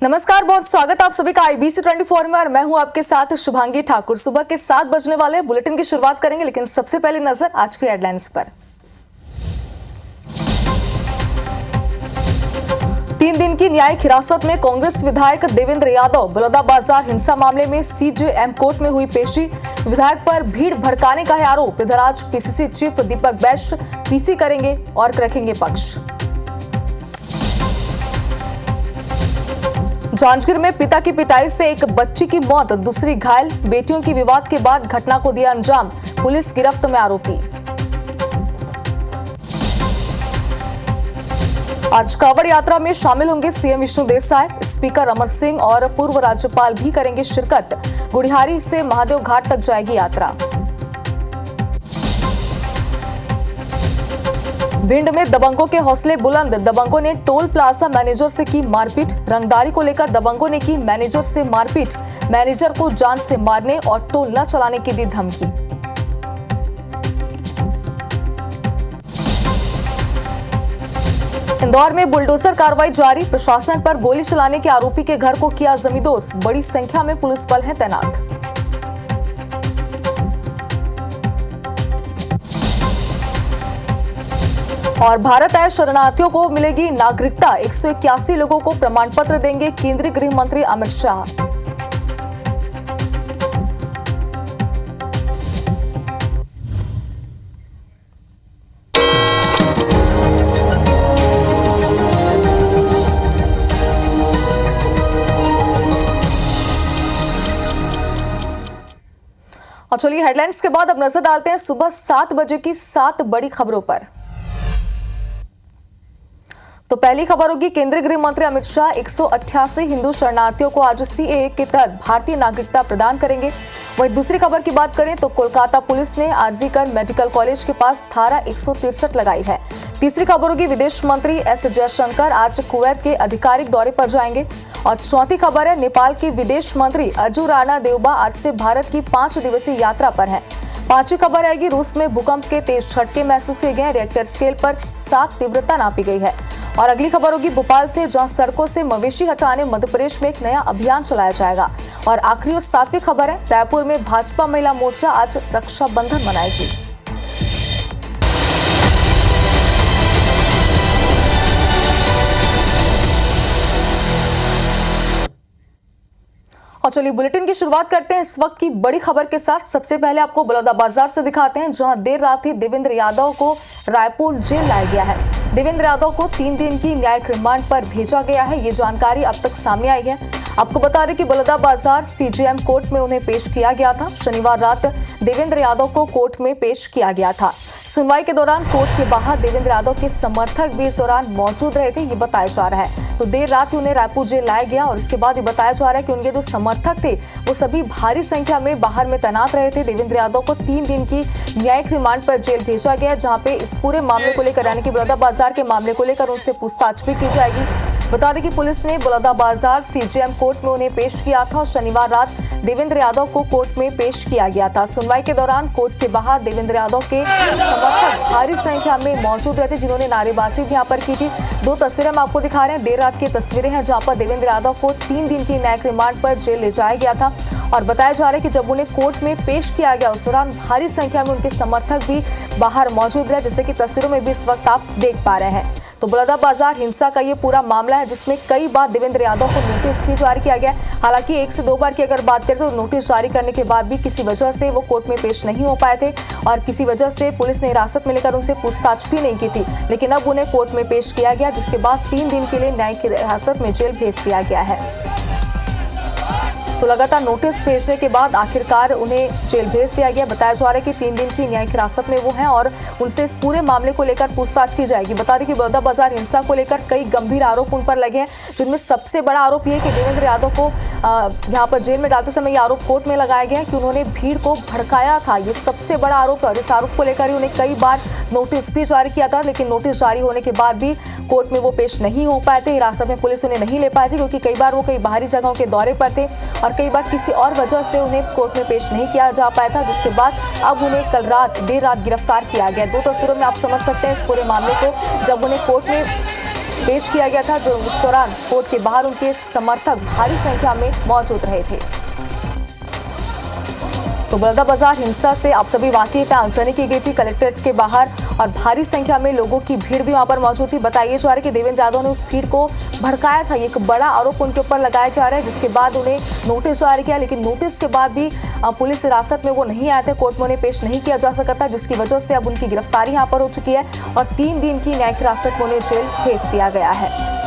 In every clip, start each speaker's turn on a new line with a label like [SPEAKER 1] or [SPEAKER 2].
[SPEAKER 1] नमस्कार, बहुत स्वागत आप सभी का IBC 24 में और मैं हूं आपके साथ शुभांगी ठाकुर। सुबह के 7 बजने वाले बुलेटिन की शुरुआत करेंगे, लेकिन सबसे पहले नजर आज की हेडलाइंस पर। 3 दिन की न्यायिक हिरासत में कांग्रेस विधायक देवेंद्र यादव। बलौदाबाजार हिंसा मामले में CJM कोर्ट में हुई पेशी। विधायक पर भीड़ भड़काने का है आरोप। इधर आज PCC चीफ दीपक बैश्य PC करेंगे और रखेंगे पक्ष। जांजगीर में पिता की पिटाई से एक बच्ची की मौत, दूसरी घायल। बेटियों की विवाद के बाद घटना को दिया अंजाम। पुलिस गिरफ्त में आरोपी। आज कांवड़ यात्रा में शामिल होंगे CM विष्णु देसाई, स्पीकर रमन सिंह और पूर्व राज्यपाल भी करेंगे शिरकत। गुड़ियारी से महादेव घाट तक जाएगी यात्रा। भिंड में दबंगों के हौसले बुलंद। दबंगों ने टोल प्लाजा मैनेजर से की मारपीट। रंगदारी को लेकर दबंगों ने की मैनेजर से मारपीट। मैनेजर को जान से मारने और टोल न चलाने की दी धमकी। इंदौर में बुलडोजर कार्रवाई जारी। प्रशासन पर गोली चलाने के आरोपी के घर को किया जमींदोज। बड़ी संख्या में पुलिस बल है तैनात। और भारत आए शरणार्थियों को मिलेगी नागरिकता। 181 लोगों को प्रमाण पत्र देंगे केंद्रीय गृह मंत्री अमित शाह। और चलिए हेडलाइंस के बाद अब नजर डालते हैं सुबह 7 बजे की 7 बड़ी खबरों पर। तो पहली खबर होगी, केंद्रीय गृह मंत्री अमित शाह 188 हिंदू शरणार्थियों को आज CAA के तहत भारतीय नागरिकता प्रदान करेंगे। वहीं दूसरी खबर की बात करें तो कोलकाता पुलिस ने आरजीकर मेडिकल कॉलेज के पास धारा 163 लगाई है। तीसरी खबर होगी, विदेश मंत्री S जयशंकर आज कुवैत के आधिकारिक दौरे पर जाएंगे। और चौथी खबर है, नेपाल के विदेश मंत्री अजू राणा देउबा आज से भारत की 5 दिवसीय यात्रा पर है। पांचवी खबर आएगी, रूस में भूकंप के तेज झटके महसूस किए गए। रिएक्टर स्केल पर 7 तीव्रता नापी गई है। और अगली खबर होगी भोपाल से, जहां सड़कों से मवेशी हटाने मध्य प्रदेश में एक नया अभियान चलाया जाएगा। और आखिरी और 7वीं खबर है, रायपुर में भाजपा महिला मोर्चा आज रक्षाबंधन मनाएगी। और चलिए बुलेटिन की शुरुआत करते हैं इस वक्त की बड़ी खबर के साथ। सबसे पहले आपको बलौदाबाजार से दिखाते हैं, जहां देर रात ही देवेंद्र यादव को रायपुर जेल लाया गया है। देवेंद्र यादव को 3 दिन की न्यायिक रिमांड पर भेजा गया है। ये जानकारी अब तक सामने आई है। आपको बता दें कि बलौदाबाजार CJM कोर्ट में उन्हें पेश किया गया था। शनिवार रात देवेंद्र यादव को कोर्ट में पेश किया गया था। सुनवाई के दौरान कोर्ट के बाहर देवेंद्र यादव के समर्थक भी इस दौरान मौजूद रहे थे, ये बताया जा रहा है। तो देर रात ही उन्हें रायपुर जेल लाया गया और इसके बाद ये बताया जा रहा है कि उनके जो समर्थक थे वो सभी भारी संख्या में बाहर में तैनात रहे थे। देवेंद्र यादव को 3 दिन की न्यायिक रिमांड पर जेल भेजा गया, जहां पे इस पूरे मामले को लेकर यानी कि बलौदाबाजार के मामले को लेकर उनसे पूछताछ भी की जाएगी। बता दें कि पुलिस ने बलौदाबाजार CJM कोर्ट में उन्हें पेश किया था और शनिवार रात देवेंद्र यादव को कोर्ट में पेश किया गया था। सुनवाई के दौरान कोर्ट के बाहर देवेंद्र यादव के समर्थक भारी संख्या में मौजूद रहे थे, जिन्होंने नारेबाजी भी यहाँ पर की थी। 2 तस्वीरें हम आपको दिखा रहे हैं, देर रात की तस्वीरें हैं जहाँ पर देवेंद्र यादव को 3 दिन की न्यायिक रिमांड पर जेल ले जाया गया था। और बताया जा रहा है कि जब उन्हें कोर्ट में पेश किया गया उस दौरान भारी संख्या में उनके समर्थक भी बाहर मौजूद रहे, जैसे कि तस्वीरों में भी इस वक्त आप देख पा रहे हैं। तो बलौदाबाजार हिंसा का ये पूरा मामला है, जिसमें कई बार देवेंद्र यादव को नोटिस भी जारी किया गया। हालांकि 1 से 2 बार की अगर बात करें तो नोटिस जारी करने के बाद भी किसी वजह से वो कोर्ट में पेश नहीं हो पाए थे और किसी वजह से पुलिस ने हिरासत में लेकर उनसे पूछताछ भी नहीं की थी। लेकिन अब उन्हें कोर्ट में पेश किया गया, जिसके बाद 3 दिन के लिए न्यायिक हिरासत में जेल भेज दिया गया है। तो लगातार नोटिस भेजने के बाद आखिरकार उन्हें जेल भेज दिया गया। बताया जा रहा है कि 3 दिन की न्यायिक हिरासत में वो हैं और उनसे इस पूरे मामले को लेकर पूछताछ की जाएगी। बता दें कि बलौदाबाजार हिंसा को लेकर कई गंभीर आरोप उन पर लगे हैं, जिनमें सबसे बड़ा आरोप यह है कि देवेंद्र यादव को यहाँ पर जेल में डालते समय ये आरोप कोर्ट में लगाया गया है कि उन्होंने भीड़ को भड़काया था। ये सबसे बड़ा आरोप है और इस आरोप को लेकर ही उन्हें कई बार नोटिस भी जारी किया था, लेकिन नोटिस जारी होने के बाद भी कोर्ट में वो पेश नहीं हो पाए थे। हिरासत में पुलिस उन्हें नहीं ले पाई थी, क्योंकि कई बार वो कई बाहरी जगहों के दौरे पर थे और कई बार किसी और वजह से उन्हें कोर्ट में पेश नहीं किया जा पाया था, जिसके बाद अब उन्हें कल देर रात गिरफ्तार किया गया। 2 तस्वीरों में आप समझ सकते हैं इस पूरे मामले को, जब उन्हें कोर्ट में पेश किया गया था, जो उस दौरान कोर्ट के बाहर उनके समर्थक भारी संख्या में मौजूद रहे थे। तो बलौदाबाजार हिंसा से आप सभी वाकिफ हैं, आगजनी की गई थी कलेक्ट्रेट के बाहर और भारी संख्या में लोगों की भीड़ भी वहां पर मौजूद थी। बताइए जा रहा है कि देवेंद्र यादव ने उस भीड़ को भड़काया था, ये एक बड़ा आरोप उनके ऊपर लगाया जा रहा है, जिसके बाद उन्हें नोटिस जारी किया, लेकिन नोटिस के बाद भी पुलिस हिरासत में वो नहीं आए थे, कोर्ट में उन्हें पेश नहीं किया जा सका था, जिसकी वजह से अब उनकी गिरफ्तारी यहाँ पर हो चुकी है और 3 दिन की न्यायिक हिरासत में उन्हें जेल भेज दिया गया है।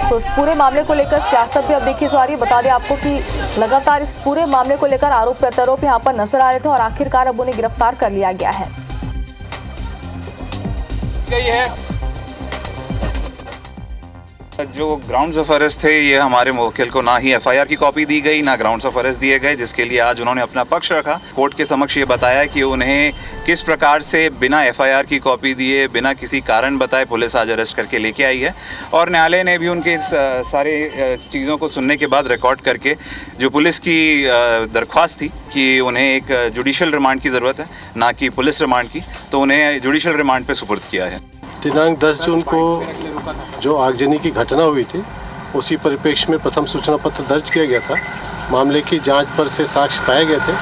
[SPEAKER 1] तो इस पूरे मामले को लेकर सियासत भी अब देखी जा रही है। बता दें आपको कि लगातार इस पूरे मामले को लेकर आरोप प्रत्यारोप यहाँ पर नजर आ रहे थे और आखिरकार अब उन्हें गिरफ्तार कर लिया गया है।
[SPEAKER 2] जो ग्राउंड्स ऑफ अरेस्ट थे, ये हमारे मुवक्किल को ना ही एफआईआर की कॉपी दी गई, ना ग्राउंड्स ऑफ अरेस्ट दिए गए, जिसके लिए आज उन्होंने अपना पक्ष रखा। कोर्ट के समक्ष ये बताया कि उन्हें किस प्रकार से बिना एफआईआर की कॉपी दिए, बिना किसी कारण बताए पुलिस आज अरेस्ट करके लेके आई है और न्यायालय ने भी उनके सारे चीज़ों को सुनने के बाद रिकॉर्ड करके जो पुलिस की दरख्वास्त थी कि उन्हें एक जुडिशल रिमांड की ज़रूरत है, ना कि पुलिस रिमांड की, तो उन्हें जुडिशल रिमांड पर सुपुर्द किया है।
[SPEAKER 3] दिनांक 10 जून को जो आगजनी की घटना हुई थी, उसी परिप्रेक्ष्य में प्रथम सूचना पत्र दर्ज किया गया था। मामले की जांच पर से साक्ष्य पाए गए थे।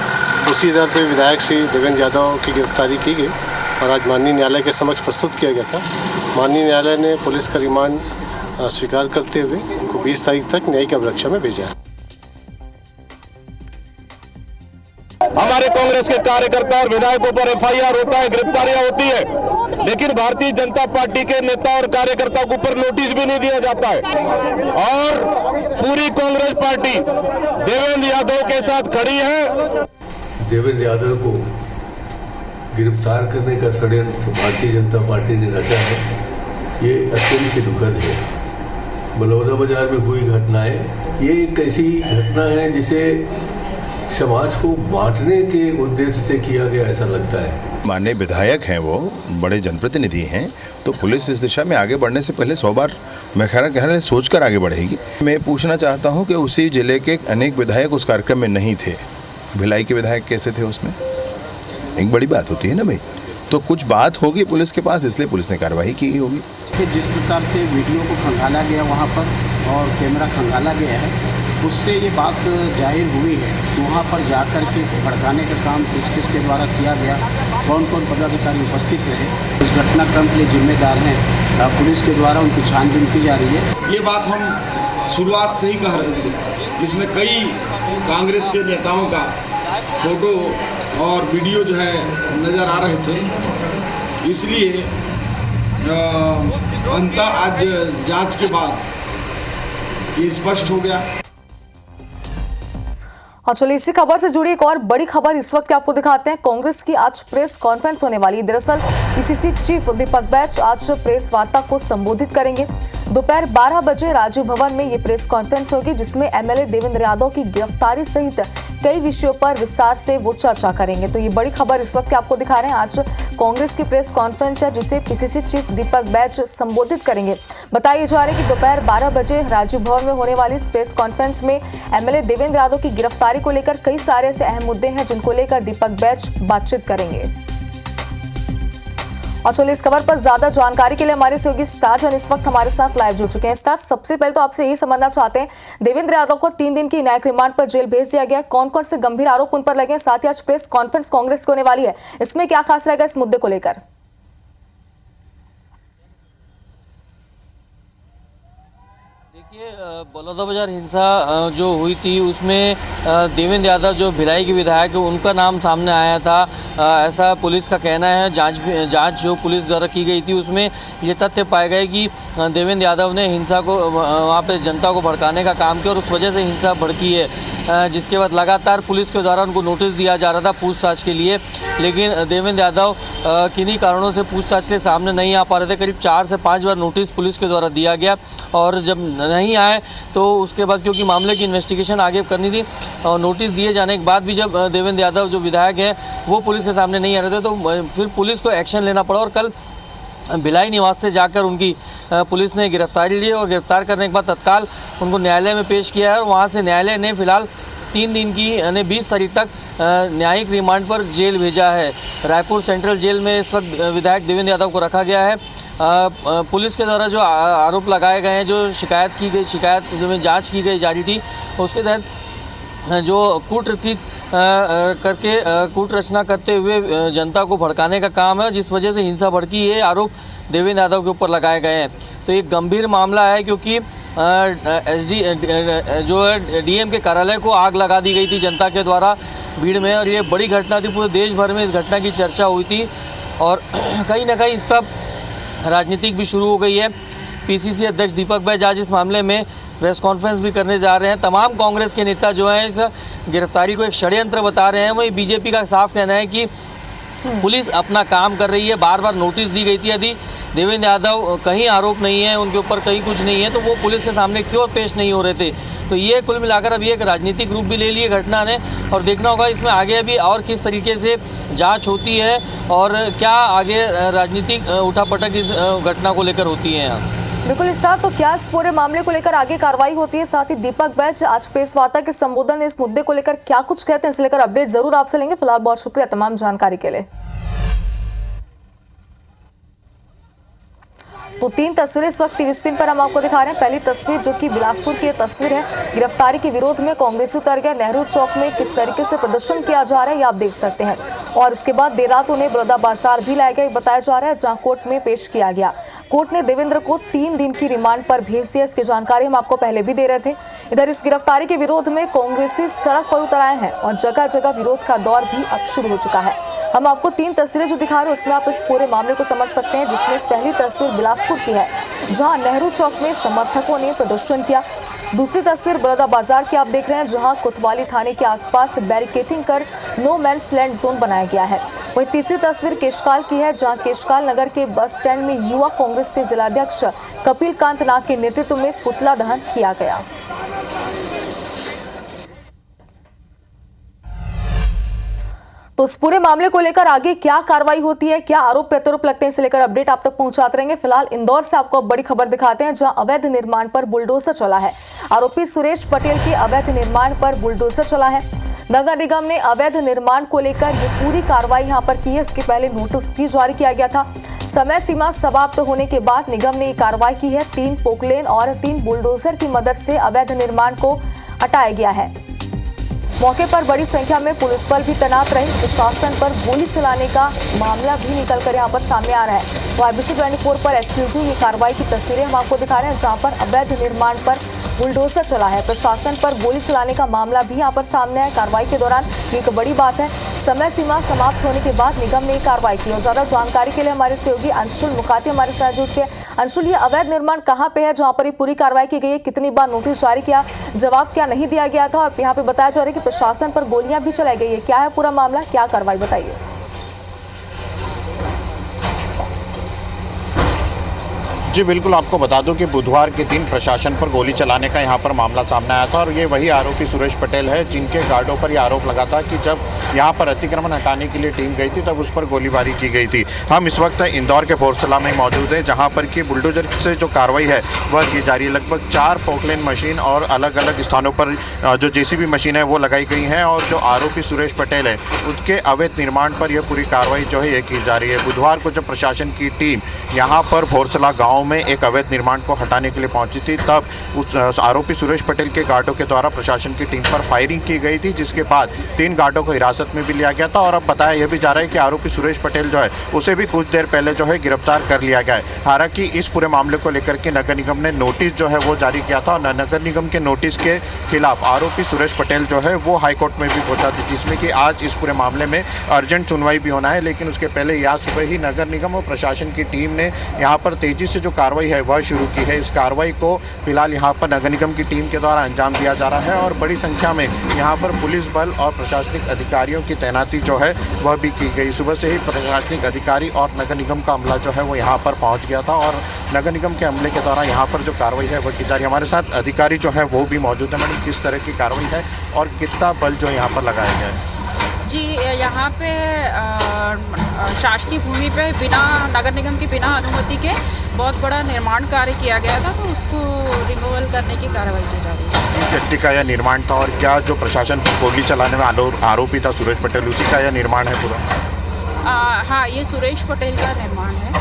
[SPEAKER 3] उसी आधार पर विधायक श्री देवेंद्र यादव की गिरफ्तारी की गई और आज माननीय न्यायालय के समक्ष प्रस्तुत किया गया था। माननीय न्यायालय ने पुलिस का रिमांड स्वीकार करते हुए उनको 20 तारीख तक न्यायिक अभिरक्षा में भेजा है।
[SPEAKER 4] हमारे कांग्रेस के कार्यकर्ता और विधायकों पर एफआईआर होता है, गिरफ्तारियां होती है, लेकिन भारतीय जनता पार्टी के नेता और कार्यकर्ताओं के ऊपर नोटिस भी नहीं दिया जाता है और पूरी कांग्रेस पार्टी देवेंद्र यादव के साथ खड़ी है।
[SPEAKER 5] देवेंद्र यादव को गिरफ्तार करने का षड्यंत्र भारतीय जनता पार्टी ने रचा है, ये अत्यंत ही दुखद है। बलौदाबाजार में हुई घटनाएं, ये एक ऐसी घटना है जिसे समाज को बांटने के उद्देश्य से किया गया, ऐसा लगता है।
[SPEAKER 6] माननीय विधायक हैं, वो बड़े जनप्रतिनिधि हैं, तो पुलिस इस दिशा में आगे बढ़ने से पहले 100 बार मैं कह रहा सोचकर आगे बढ़ेगी। मैं पूछना चाहता हूं कि उसी जिले के अनेक विधायक उस कार्यक्रम में नहीं थे, भिलाई के विधायक कैसे थे उसमें? एक बड़ी बात होती है ना भाई, तो कुछ बात होगी पुलिस के पास, इसलिए पुलिस ने कार्रवाई की होगी।
[SPEAKER 7] जिस प्रकार से वीडियो को खंगाला गया वहाँ पर और कैमरा खंगाला गया है, उससे ये बात जाहिर हुई है कि वहाँ पर जाकर के भड़काने का काम किसके द्वारा किया गया, कौन कौन पदाधिकारी उपस्थित रहे, इस घटनाक्रम के लिए जिम्मेदार हैं, पुलिस के द्वारा उनकी छानबीन की जा रही है।
[SPEAKER 8] ये बात हम शुरुआत से ही कह रहे थे, जिसमें कई कांग्रेस के नेताओं का फोटो और वीडियो जो है नज़र आ रहे थे, इसलिए अंततः आज जांच के बाद ये स्पष्ट हो गया।
[SPEAKER 1] और चलिए इसी खबर से जुड़ी एक और बड़ी खबर इस वक्त आपको दिखाते हैं। कांग्रेस की आज प्रेस कॉन्फ्रेंस होने वाली है। दरअसल पीसीसी चीफ दीपक बैच आज प्रेस वार्ता को संबोधित करेंगे। दोपहर 12 बजे राजीव भवन में ये प्रेस कॉन्फ्रेंस होगी, जिसमें एमएलए देवेंद्र यादव की गिरफ्तारी सहित कई विषयों पर विस्तार से वो चर्चा करेंगे। तो ये बड़ी खबर इस वक्त आपको दिखा रहे हैं। आज कांग्रेस की प्रेस कॉन्फ्रेंस है, जिसे पीसीसी चीफ दीपक बैच संबोधित करेंगे। बताइए जा रहा है कि दोपहर 12 बजे राजीव भवन में होने वाली इस प्रेस कॉन्फ्रेंस में एमएलए देवेंद्र यादव की गिरफ्तारी को लेकर कई सारे ऐसे अहम मुद्दे हैं जिनको लेकर दीपक बैच बातचीत करेंगे। और चलिए इस खबर पर ज्यादा जानकारी के लिए हमारे सहयोगी स्टार जन इस वक्त हमारे साथ लाइव जुड़ चुके हैं। स्टार, सबसे पहले तो आपसे यही समझना चाहते हैं, देवेंद्र यादव को 3 दिन की न्यायिक रिमांड पर जेल भेज दिया गया है, कौन कौन से गंभीर आरोप उन पर लगे हैं, साथ ही आज प्रेस कॉन्फ्रेंस कांग्रेस की होने वाली है, इसमें क्या खास रहेगा इस मुद्दे को लेकर?
[SPEAKER 9] बलौदाबाजार हिंसा जो हुई थी उसमें देवेंद्र यादव जो भिलाई के विधायक है उनका नाम सामने आया था, ऐसा पुलिस का कहना है। जांच जो पुलिस द्वारा की गई थी उसमें ये तथ्य पाए गए कि देवेंद्र यादव ने हिंसा को वहाँ पे जनता को भड़काने का काम किया और उस वजह से हिंसा भड़की है, जिसके बाद लगातार पुलिस के द्वारा उनको नोटिस दिया जा रहा था पूछताछ के लिए, लेकिन देवेंद्र यादव किन्हीं कारणों से पूछताछ के सामने नहीं आ पा रहे थे। करीब 4 से 5 बार नोटिस पुलिस के द्वारा दिया गया और जब नहीं आए तो उसके बाद क्योंकि मामले की इन्वेस्टिगेशन आगे करनी थी और नोटिस दिए जाने के बाद भी जब देवेंद्र यादव जो विधायक है वो पुलिस के सामने नहीं आ रहे थे तो फिर पुलिस को एक्शन लेना पड़ा और कल भिलाई निवास से जाकर उनकी पुलिस ने गिरफ्तारी ली और गिरफ्तार करने के बाद तत्काल उनको न्यायालय में पेश किया है और वहाँ से न्यायालय ने फिलहाल 3 दिन की यानी 20 तारीख तक न्यायिक रिमांड पर जेल भेजा है। रायपुर सेंट्रल जेल में इस वक्त विधायक देवेंद्र यादव को रखा गया है। पुलिस के द्वारा जो आरोप लगाए गए हैं, जो शिकायत में जांच की गई जा रही थी, उसके तहत जो कूट रचना करते हुए जनता को भड़काने का काम है, जिस वजह से हिंसा भड़की, ये आरोप देवेंद्र यादव के ऊपर लगाए गए हैं। तो एक गंभीर मामला है, क्योंकि डीएम के कार्यालय को आग लगा दी गई थी जनता के द्वारा भीड़ में, और ये बड़ी घटना थी। पूरे देश भर में इस घटना की चर्चा हुई थी और कहीं ना कहीं इस पर राजनीतिक भी शुरू हो गई है। पीसीसी अध्यक्ष दीपक बैज आज इस मामले में प्रेस कॉन्फ्रेंस भी करने जा रहे हैं। तमाम कांग्रेस के नेता जो हैं इस गिरफ्तारी को एक षड्यंत्र बता रहे हैं। वहीं बीजेपी का साफ कहना है कि पुलिस अपना काम कर रही है। बार बार नोटिस दी गई थी, यदि देवेंद्र यादव कहीं आरोप नहीं है, उनके ऊपर कहीं कुछ नहीं है, तो वो पुलिस के सामने क्यों पेश नहीं हो रहे थे। तो ये कुल मिलाकर अभी एक राजनीतिक रूप भी ले लिए घटना ने, और देखना होगा इसमें आगे अभी और किस तरीके से जांच होती है और क्या आगे राजनीतिक उठापटक इस घटना को लेकर होती है।
[SPEAKER 1] बिल्कुल स्टार, तो क्या इस पूरे मामले को लेकर आगे कार्रवाई होती है? साथ ही दीपक बैज आज प्रेस वार्ता के संबोधन में इस मुद्दे को लेकर क्या कुछ कहते हैं, इसे लेकर अपडेट जरूर आपसे लेंगे। फिलहाल बहुत शुक्रिया तमाम जानकारी के लिए। तो 3 तस्वीरें इस वक्त टीवी स्क्रीन पर हम आपको दिखा रहे हैं। पहली तस्वीर जो कि बिलासपुर की तस्वीर है, गिरफ्तारी के विरोध में कांग्रेसी उतर गया। नेहरू चौक में किस तरीके से प्रदर्शन किया जा रहा है ये आप देख सकते हैं। और इसके बाद देर रात उन्हें बलौदाबाजार भी लाया गया बताया जा रहा है, जहां कोर्ट में पेश किया गया। कोर्ट ने देवेंद्र को 3 दिन की रिमांड पर भेज दिया। इसकी जानकारी हम आपको पहले भी दे रहे थे। इधर इस गिरफ्तारी के विरोध में कांग्रेसी सड़क पर उतर आए हैं और जगह जगह विरोध का दौर भी अब शुरू हो चुका है। हम आपको 3 तस्वीरें जो दिखा रहे हैं उसमें आप इस पूरे मामले को समझ सकते हैं, जिसमें पहली तस्वीर बिलासपुर की है, जहां नेहरू चौक में समर्थकों ने प्रदर्शन किया। दूसरी तस्वीर बलौदाबाजार की आप देख रहे हैं, जहां कोतवाली थाने के आसपास बैरिकेटिंग कर नो मैंस लैंड जोन बनाया गया है। वहीं तीसरी तस्वीर केशकाल की है, जहां केशकाल नगर के बस स्टैंड में युवा कांग्रेस के जिलाध्यक्ष कपिल कांत नाग के नेतृत्व में पुतला दहन किया गया। तो इस पूरे मामले को लेकर आगे क्या कार्रवाई होती है, क्या आरोप प्रत्यारोप लगते हैं, इसे लेकर अपडेट आप तक पहुंचाते रहेंगे। फिलहाल इंदौर से आपको अब बड़ी खबर दिखाते हैं, जहां अवैध निर्माण पर बुलडोजर चला है। आरोपी सुरेश पटेल के अवैध निर्माण पर बुलडोजर चला है। नगर निगम ने अवैध निर्माण को लेकर ये पूरी कार्रवाई यहां पर की है। इसके पहले नोटिस भी जारी किया गया था। समय सीमा समाप्त होने के बाद निगम ने ये कार्रवाई की है। 3 पोकलेन और 3 बुलडोजर की मदद से अवैध निर्माण को हटाया गया है। मौके पर बड़ी संख्या में पुलिस बल भी तैनात रहे। प्रशासन पर गोली चलाने का मामला भी निकलकर यहां पर सामने आ रहा है। तो IBC 24 पर एक्सक्लूसिव ये कार्रवाई की तस्वीरें हम आपको दिखा रहे हैं, जहां पर अवैध निर्माण पर बुलडोजर चला है। प्रशासन पर गोली चलाने का मामला भी यहां पर सामने आया। कार्रवाई के दौरान ये एक बड़ी बात है। समय सीमा समाप्त होने के बाद निगम ने कार्रवाई की। और ज्यादा जानकारी के लिए हमारे सहयोगी अंशुल मुकाती हमारे साथ जुड़ के। अंशुल, ये अवैध निर्माण कहाँ पे है जहाँ पर ये पूरी कार्रवाई की गई है? कितनी बार नोटिस जारी किया, जवाब क्या नहीं दिया गया था? और यहाँ पे बताया जा रहा है कि प्रशासन पर गोलियां भी चलाई गई है। क्या है पूरा मामला, क्या कार्रवाई, बताइए।
[SPEAKER 10] जी बिल्कुल, आपको बता दूं कि बुधवार के दिन प्रशासन पर गोली चलाने का यहाँ पर मामला सामने आया था और ये वही आरोपी सुरेश पटेल है, जिनके गार्डों पर यह आरोप लगा था कि जब यहाँ पर अतिक्रमण हटाने के लिए टीम गई थी तब उस पर गोलीबारी की गई थी। हम इस वक्त इंदौर के फोर्सला में मौजूद हैं, जहाँ पर कि बुलडोजर से जो कार्रवाई है वह की जा रही है। लगभग 4 पोकलेन मशीन और अलग अलग स्थानों पर जो JCB मशीन है वो लगाई गई हैं और जो आरोपी सुरेश पटेल है उसके अवैध निर्माण पर यह पूरी कार्रवाई जो है ये की जा रही है। बुधवार को जब प्रशासन की टीम यहाँ पर फोर्सला गाँव में एक अवैध निर्माण को हटाने के लिए पहुंची थी, तब उस आरोपी सुरेश पटेल के गार्डों के द्वारा प्रशासन की टीम पर फायरिंग की गई थी, जिसके बाद 3 गार्डों को हिरासत में भी लिया गया था। और अब बताया यह भी जा रहा है कि आरोपी सुरेश पटेल जो है उसे भी कुछ देर पहले जो है गिरफ्तार कर लिया गया है। हालांकि इस पूरे मामले को लेकर के नगर निगम ने नोटिस जो है वो जारी किया था और नगर निगम के नोटिस के खिलाफ आरोपी सुरेश पटेल जो है वो हाईकोर्ट में भी पहुंचा थी, जिसमें कि आज इस पूरे मामले में अर्जेंट सुनवाई भी होना है। लेकिन उसके पहले आज सुबह ही नगर निगम और प्रशासन की टीम ने यहाँ पर तेजी से जो कार्रवाई है वह शुरू की है। इस कार्रवाई को फिलहाल यहाँ पर नगर निगम की टीम के द्वारा अंजाम दिया जा रहा है और बड़ी संख्या में यहाँ पर पुलिस बल और प्रशासनिक अधिकारियों की तैनाती जो है वह भी की गई। सुबह से ही प्रशासनिक अधिकारी और नगर निगम का अमला जो है वो यहाँ पर पहुँच गया था और नगर निगम के अमले के द्वारा यहाँ पर जो कार्रवाई है वह की जा रही है। हमारे साथ अधिकारी जो है वो भी मौजूद है। मैडम, किस तरह की कार्रवाई है और कितना बल जो यहाँ पर लगाया गया है?
[SPEAKER 11] जी, यहाँ पे शासकीय भूमि पे बिना नगर निगम की बिना अनुमति के बहुत बड़ा निर्माण कार्य किया गया था, तो उसको रिमूवल करने की कार्रवाई की जा रही है।
[SPEAKER 10] किस व्यक्ति का यह निर्माण था और क्या जो प्रशासन पर गोली चलाने में आरोपी था सुरेश पटेल, उसी का यह निर्माण है पूरा?
[SPEAKER 11] हाँ, ये सुरेश पटेल का निर्माण है।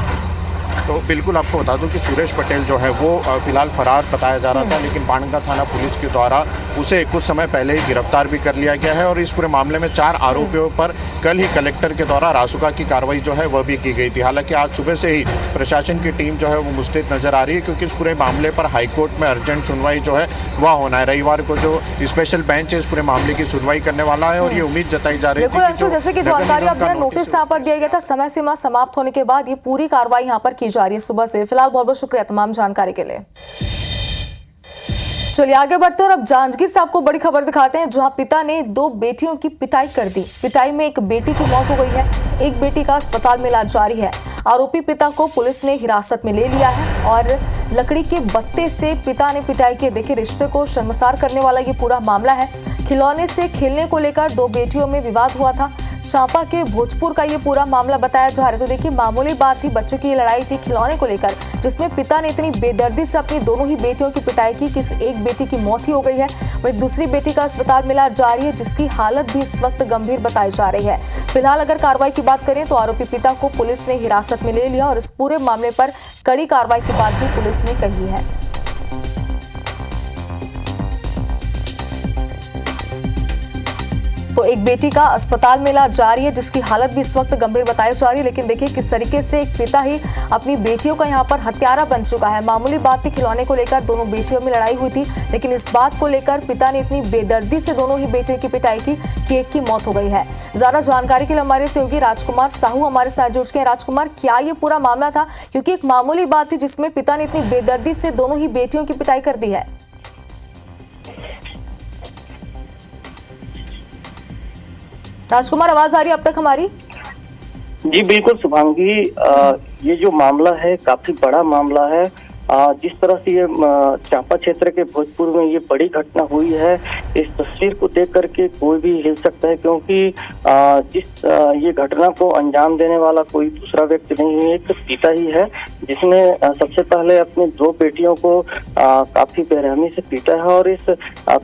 [SPEAKER 10] तो बिल्कुल आपको बता दूं कि सुरेश पटेल जो है वो फिलहाल फरार बताया जा रहा था, लेकिन पाणगंगा थाना पुलिस के द्वारा उसे कुछ समय पहले ही गिरफ्तार भी कर लिया गया है और इस पूरे मामले में 4 आरोपियों पर कल ही कलेक्टर के द्वारा रासुका की कार्रवाई जो है वह भी की गई थी। हालांकि आज सुबह से ही प्रशासन की टीम जो है वो मुस्तैद नजर आ रही है, क्योंकि इस पूरे मामले पर हाईकोर्ट में अर्जेंट सुनवाई जो है वह होना है। रविवार को जो स्पेशल बेंच है इस पूरे मामले की सुनवाई करने वाला है और ये उम्मीद जताई जा रही है।
[SPEAKER 1] जैसे कि जानकारी अब नोटिस यहाँ पर दिया गया था, समय सीमा समाप्त होने के बाद ये पूरी कार्रवाई यहाँ पर की जा रही है सुबह से। फिलहाल बहुत बहुत शुक्रिया तमाम जानकारी के लिए। चलिए आगे बढ़ते हैं और अब जांजगीर से आपको बड़ी खबर दिखाते हैं, जहां पिता ने 2 बेटियों की पिटाई कर दी। पिटाई में एक बेटी की मौत हो गई है, एक बेटी का अस्पताल में इलाज जारी है। आरोपी पिता को पुलिस ने हिरासत में ले लिया है और लकड़ी के बत्ते से पिता ने पिटाई की। देखिए, रिश्ते को शर्मसार करने वाला ये पूरा मामला है। खिलौने से खेलने को लेकर 2 बेटियों में विवाद हुआ था। चांपा के भोजपुर का ये पूरा मामला बताया जा रहा है। तो देखिए, मामूली बात थी, बच्चों की लड़ाई थी खिलौने को लेकर, जिसमें पिता ने इतनी बेदर्दी से अपनी दोनों ही बेटियों की पिटाई की कि एक बेटी की मौत ही हो गई है। वहीं दूसरी बेटी का अस्पताल में इलाज जारी है, जिसकी हालत भी इस वक्त गंभीर बताई जा रही है। फिलहाल अगर कार्रवाई की बात करें तो आरोपी पिता को पुलिस ने हिरासत में ले लिया और इस पूरे मामले पर कड़ी कार्रवाई की बात भी पुलिस ने कही है। तो एक बेटी का अस्पताल में इलाज जारी है, जिसकी हालत भी इस वक्त गंभीर बताई जा रही है। लेकिन देखिए किस तरीके से एक पिता ही अपनी बेटियों का यहाँ पर हत्यारा बन चुका है। मामूली बात थी, खिलौने को लेकर दोनों बेटियों में लड़ाई हुई थी, लेकिन इस बात को लेकर पिता ने इतनी बेदर्दी से दोनों ही बेटियों की पिटाई की कि एक की मौत हो गई है। ज्यादा जानकारी के लिए हमारे सहयोगी राजकुमार साहू हमारे साथ जुड़ गए। राजकुमार, क्या ये पूरा मामला था? क्योंकि एक मामूली बात थी जिसमें पिता ने इतनी बेदर्दी से दोनों ही बेटियों की पिटाई कर दी है। राजकुमार, आवाज आ रही है अब तक हमारी?
[SPEAKER 12] जी बिल्कुल शुभांगी, ये जो मामला है काफी बड़ा मामला है। जिस तरह से ये चांपा क्षेत्र के भोजपुर में ये बड़ी घटना हुई है, इस तस्वीर को देख करके कोई भी हिल सकता है, क्योंकि ये घटना को अंजाम देने वाला कोई दूसरा व्यक्ति नहीं है, एक पिता ही है, जिसने सबसे पहले अपनी 2 बेटियों को काफी बेरहमी से पीटा है। और इस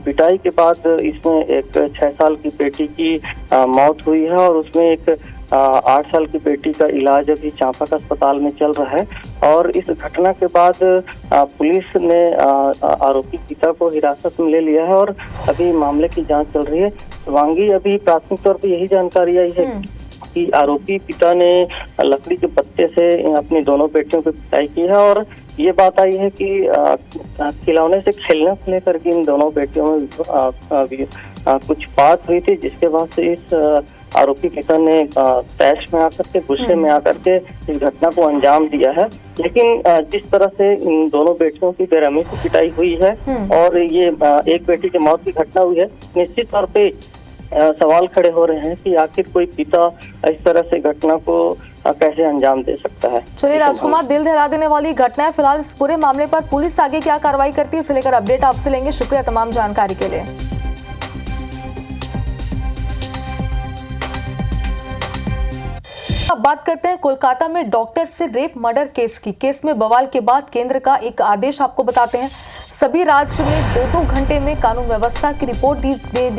[SPEAKER 12] पिटाई के बाद इसमें एक 6 साल की बेटी की मौत हुई है और उसमें एक 8 साल की बेटी का इलाज अभी चांपा का अस्पताल में चल रहा है। और इस घटना के बाद पुलिस ने आरोपी पिता को हिरासत में ले लिया है और अभी मामले की जांच चल रही है। शिवांगी, अभी प्राथमिक तौर पर यही जानकारी आई है कि आरोपी पिता ने लकड़ी के पत्ते से अपनी दोनों बेटियों की पिटाई की है और ये बात आई है कि खिलौने से खेलने को लेकर के इन दोनों बेटियों में कुछ बात हुई थी, जिसके बाद से इस आरोपी पिता ने तैश में आकर के, गुस्से में आकर के इस घटना को अंजाम दिया है। लेकिन जिस तरह से इन दोनों बेटियों की बेरहमी से पिटाई हुई है और ये एक बेटी की मौत की घटना हुई है, निश्चित तौर पे सवाल खड़े हो रहे हैं कि आखिर कोई पिता इस तरह से घटना को कैसे अंजाम दे सकता है।
[SPEAKER 1] चलिए राजकुमार, दिल दहला देने वाली घटना है। फिलहाल इस पूरे मामले पर पुलिस आगे क्या कार्रवाई करती है, इसे लेकर अपडेट आपसे लेंगे। शुक्रिया तमाम जानकारी के लिए। अब बात करते हैं कोलकाता में डॉक्टर से रेप मर्डर केस की। केस में बवाल के बाद केंद्र का एक आदेश आपको बताते हैं। सभी राज्य में 2-2 घंटे में कानून व्यवस्था की रिपोर्ट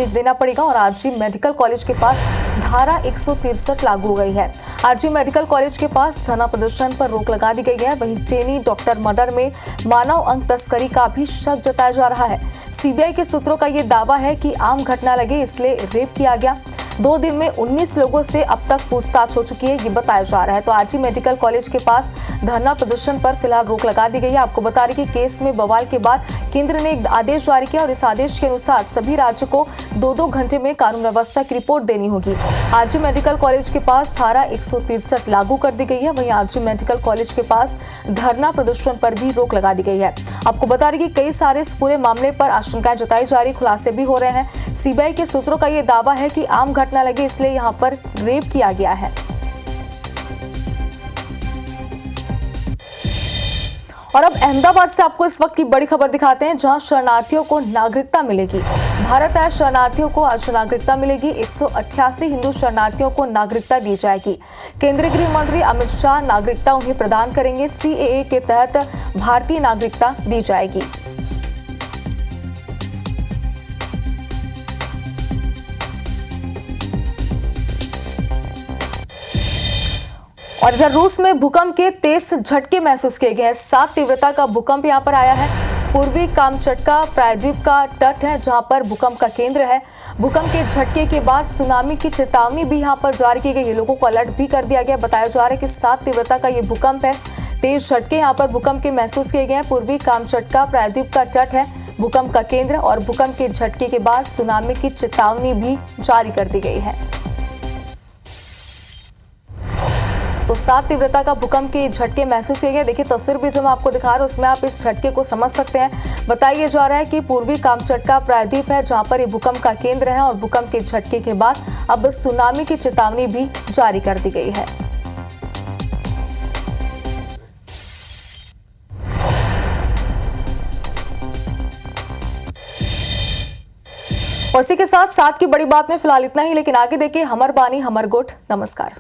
[SPEAKER 1] देना पड़ेगा और आरजी मेडिकल कॉलेज के पास धारा 163 लागू हो गई है। आरजी मेडिकल कॉलेज के पास धरना प्रदर्शन पर रोक लगा दी गई है। वहीं चेनी डॉक्टर मर्डर में मानव अंग तस्करी का भी शक जताया जा रहा है। सीबीआई के सूत्रों का ये दावा है कि आम घटना लगे इसलिए रेप किया गया। 2 दिन में 19 लोगों से अब तक पूछताछ हो चुकी है, ये बताया जा रहा है। तो आरजी मेडिकल कॉलेज के पास धरना प्रदर्शन पर फिलहाल रोक लगा दी गई है। आपको बता रही कि केस में बवाल के बाद केंद्र ने एक आदेश जारी किया और इस आदेश के अनुसार सभी राज्यों को 2-2 घंटे में कानून व्यवस्था की रिपोर्ट देनी होगी। आरजी मेडिकल कॉलेज के पास धारा 163 लागू कर दी गई है। वहीं आरजी मेडिकल कॉलेज के पास धरना प्रदर्शन पर भी रोक लगा दी गई है। आपको बता रही कि कई सारे इस पूरे मामले पर आशंकाएं जताई जा रही, खुलासे भी हो रहे हैं। सीबीआई के सूत्रों का ये दावा है कि आम घटना लगे इसलिए यहाँ पर रेप किया गया है। और अब अहमदाबाद से आपको इस वक्त की बड़ी खबर दिखाते हैं, जहां शरणार्थियों को नागरिकता मिलेगी। भारत आए शरणार्थियों को आज नागरिकता मिलेगी। 188 हिंदू शरणार्थियों को नागरिकता दी जाएगी। केंद्रीय गृह मंत्री अमित शाह नागरिकता उन्हें प्रदान करेंगे। CAA के तहत भारतीय नागरिकता दी जाएगी। और इधर रूस में भूकंप के तेज झटके महसूस किए गए हैं। 7 तीव्रता का भूकंप यहां पर आया है। पूर्वी कामचटका प्रायद्वीप का तट है, जहां पर भूकंप का केंद्र है। भूकंप के झटके के बाद सुनामी की चेतावनी भी यहां पर जारी की गई है। लोगों को अलर्ट भी कर दिया गया। बताया जा रहा है कि 7 तीव्रता का ये भूकंप है। तेज झटके यहां पर भूकंप के महसूस किए गए हैं। पूर्वी कामचटका प्रायद्वीप का तट है भूकंप का केंद्र, और भूकंप के झटके के बाद सुनामी की चेतावनी भी जारी कर दी गई है। तो 7 तीव्रता का भूकंप के झटके महसूस किए गए। देखिए तस्वीर भी जो मैं आपको दिखा रहा हूं, उसमें आप इस झटके को समझ सकते हैं। बताया जा रहा है कि पूर्वी कामचटका प्रायद्वीप है, जहां पर ये भूकंप का केंद्र है, और भूकंप के झटके के बाद अब सुनामी की चेतावनी भी जारी कर दी गई है। और इसी के साथ की बड़ी बात में फिलहाल इतना ही, लेकिन आगे देखिए हमर बानी हमर गोठ। नमस्कार।